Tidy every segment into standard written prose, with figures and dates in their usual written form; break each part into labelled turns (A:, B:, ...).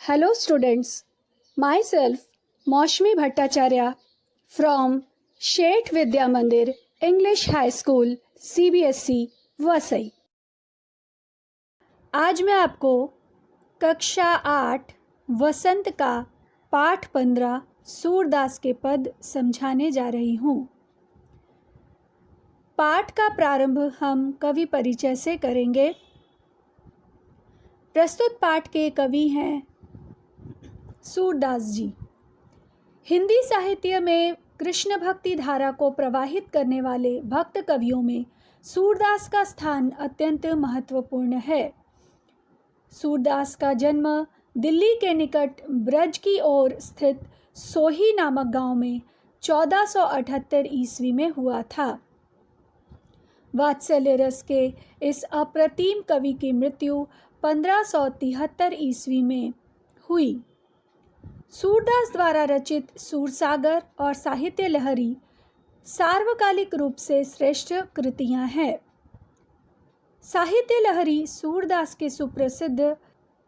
A: Hello students, myself Maushmi Bhattacharya from Shet Vidya Mandir English High School CBSE Vasai. आज मैं आपको कक्षा 8 वसंत का पाठ 15 सूरदास के पद समझाने जा रही हूँ। पाठ का प्रारंभ हम कवि परिचय से करेंगे। प्रस्तुत पाठ के कवि हैं सूरदास जी। हिंदी साहित्य में कृष्ण भक्ति धारा को प्रवाहित करने वाले भक्त कवियों में सूरदास का स्थान अत्यंत महत्वपूर्ण है। सूरदास का जन्म दिल्ली के निकट ब्रज की ओर स्थित सोही नामक गांव में 1478 ईस्वी में हुआ था। वात्सल्य रस के इस अप्रतिम कवि की मृत्यु 1573 ईस्वी में हुई। सूरदास द्वारा रचित सूरसागर और साहित्य लहरी सार्वकालिक रूप से श्रेष्ठ कृतियां हैं। साहित्य लहरी सूरदास के सुप्रसिद्ध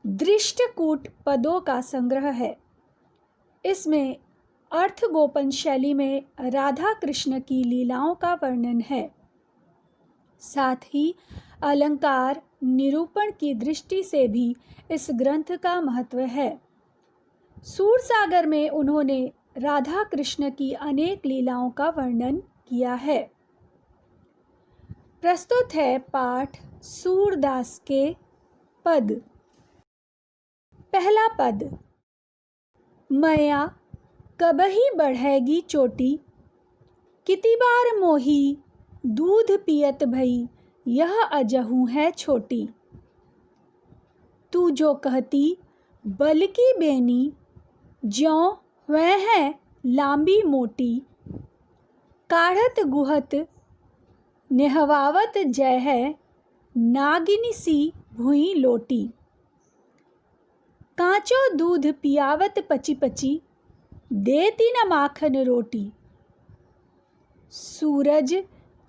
A: दृष्टकूट पदों का संग्रह है। इसमें अर्थगोपन शैली में राधा कृष्ण की लीलाओं का वर्णन है। साथ ही अलंकार निरूपण की दृष्टि से भी इस ग्रंथ का महत्व है। सूरसागर में उन्होंने राधा कृष्ण की अनेक लीलाओं का वर्णन किया है। प्रस्तुत है पाठ सूरदास के पद। पहला पद। मया कबही बढ़ेगी चोटी, किति बार मोही दूध पियत भई, यह अजहू है छोटी। तू जो कहती बल की बेनी, ज्यों वह है लांबी मोटी। काढ़त गुहत नेहवावत जय है, नागिनी सी भुई लोटी। कांचो दूध पियावत पची पची, देती न माखन रोटी। सूरज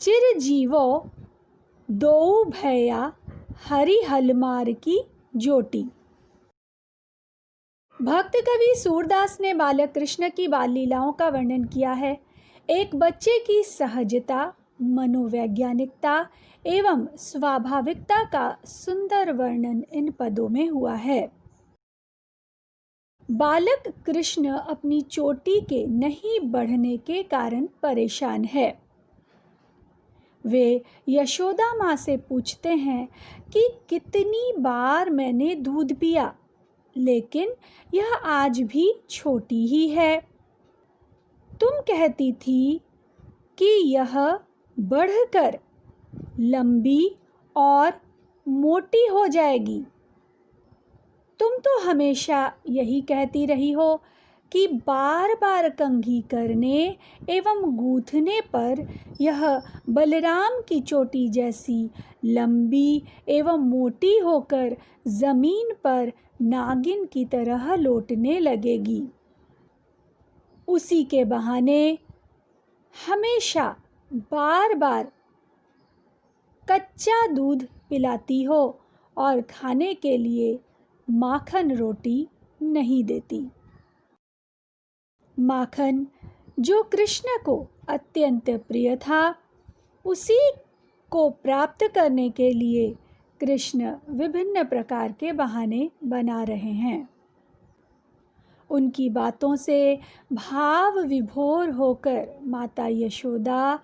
A: चिर जीवो दोऊ भैया, हरि हलमार की जोटी। भक्त कवि सूरदास ने बालक कृष्ण की बाल लीलाओं का वर्णन किया है। एक बच्चे की सहजता, मनोवैज्ञानिकता एवं स्वाभाविकता का सुंदर वर्णन इन पदों में हुआ है। बालक कृष्ण अपनी चोटी के नहीं बढ़ने के कारण परेशान है। वे यशोदा माँ से पूछते हैं कि कितनी बार मैंने दूध पिया, लेकिन यह आज भी छोटी ही है। तुम कहती थी कि यह बढ़कर लंबी और मोटी हो जाएगी। तुम तो हमेशा यही कहती रही हो कि बार बार कंघी करने एवं गूंथने पर यह बलराम की चोटी जैसी लंबी एवं मोटी होकर जमीन पर नागिन की तरह लौटने लगेगी। उसी के बहाने हमेशा बार बार कच्चा दूध पिलाती हो और खाने के लिए माखन रोटी नहीं देती। माखन जो कृष्ण को अत्यंत प्रिय था, उसी को प्राप्त करने के लिए कृष्ण विभिन्न प्रकार के बहाने बना रहे हैं। उनकी बातों से भाव विभोर होकर माता यशोदा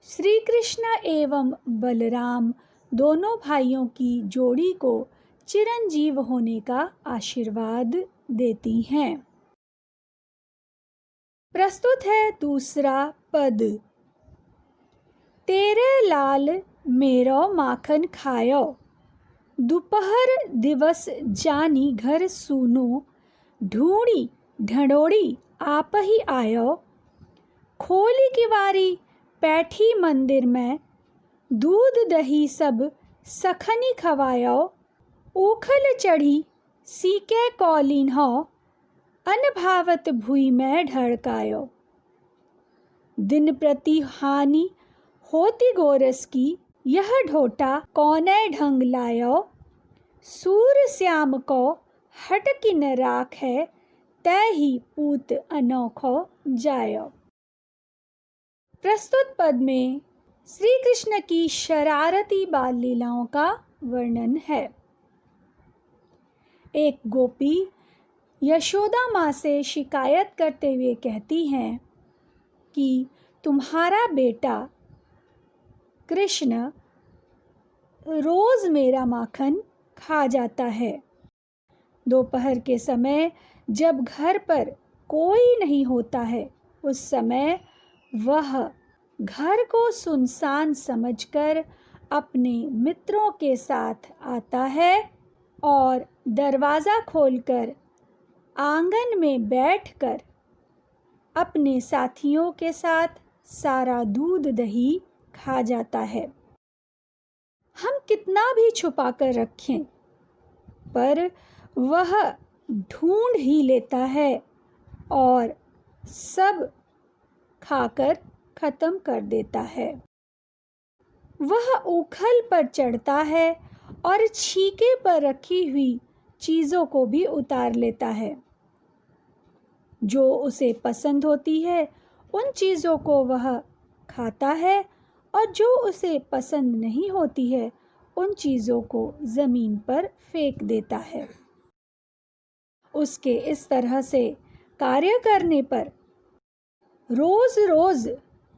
A: श्री कृष्ण एवं बलराम दोनों भाइयों की जोड़ी को चिरंजीव होने का आशीर्वाद देती हैं। प्रस्तुत है दूसरा पद। तेरे लाल मेरो माखन खायो, दोपहर दिवस जानी घर सूनो। ढूंढी ढंढोड़ी आप ही आयो, खोली किवारी बैठी मंदिर में। दूध दही सब सखनी खवायो, ऊखल चढ़ी सीके कौलीन हो। अनभावत भुई में ढड़कायो, दिन प्रति हानि होती गोरस की। यह ढोटा कौने ढंग लायो, सूर श्याम को हट की न राख है, तय ही पूत अनोखो जायो। प्रस्तुत पद में श्री कृष्ण की शरारती बाल लीलाओं का वर्णन है। एक गोपी यशोदा माँ से शिकायत करते हुए कहती हैं कि तुम्हारा बेटा कृष्ण रोज मेरा माखन खा जाता है। दोपहर के समय जब घर पर कोई नहीं होता है, उस समय वह घर को सुनसान समझकर अपने मित्रों के साथ आता है और दरवाज़ा खोलकर आंगन में बैठकर अपने साथियों के साथ सारा दूध दही खा जाता है। हम कितना भी छुपा कर रखें, पर वह ढूंढ ही लेता है और सब खाकर खत्म कर देता है। वह उखल पर चढ़ता है और छीके पर रखी हुई चीज़ों को भी उतार लेता है। जो उसे पसंद होती है उन चीज़ों को वह खाता है और जो उसे पसंद नहीं होती है उन चीज़ों को ज़मीन पर फेंक देता है। उसके इस तरह से कार्य करने पर रोज़ रोज़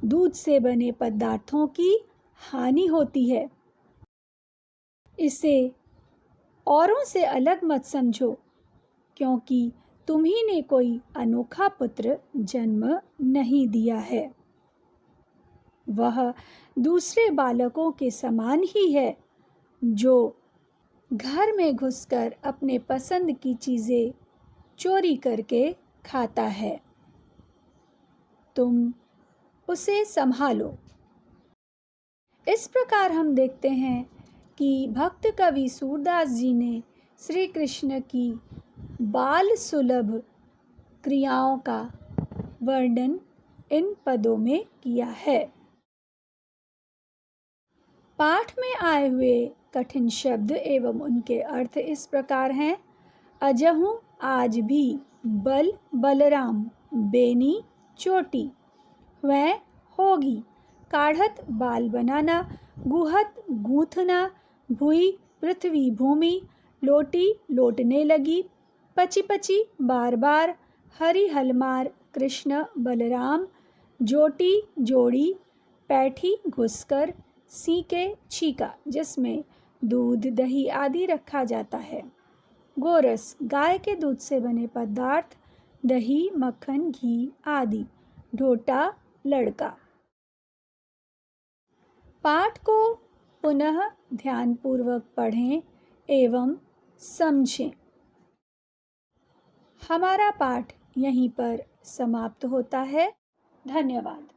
A: दूध से बने पदार्थों की हानि होती है। इसे औरों से अलग मत समझो, क्योंकि तुम्ही ने कोई अनोखा पुत्र जन्म नहीं दिया है। वह दूसरे बालकों के समान ही है, जो घर में घुसकर अपने पसंद की चीज़ें चोरी करके खाता है। तुम उसे संभालो। इस प्रकार हम देखते हैं कि भक्त कवि सूरदास जी ने श्री कृष्ण की बाल सुलभ क्रियाओं का वर्णन इन पदों में किया है। पाठ में आए हुए कठिन शब्द एवं उनके अर्थ इस प्रकार हैं। अजहू आज भी बल बलराम बेनी चोटी, वह होगी काढ़त बाल बनाना, गुहत गूंथना, भुई पृथ्वी भूमि, लोटी लोटने लगी, पची पची बार बार, हरि हलमार कृष्ण बलराम, जोटी जोड़ी, पैठी घुसकर, सीके छीका जिसमें दूध दही आदि रखा जाता है, गोरस गाय के दूध से बने पदार्थ, दही मक्खन घी आदि, ढोटा लड़का। पाठ को पुनः ध्यानपूर्वक पढ़ें एवं समझें। हमारा पाठ यहीं पर समाप्त होता है। धन्यवाद।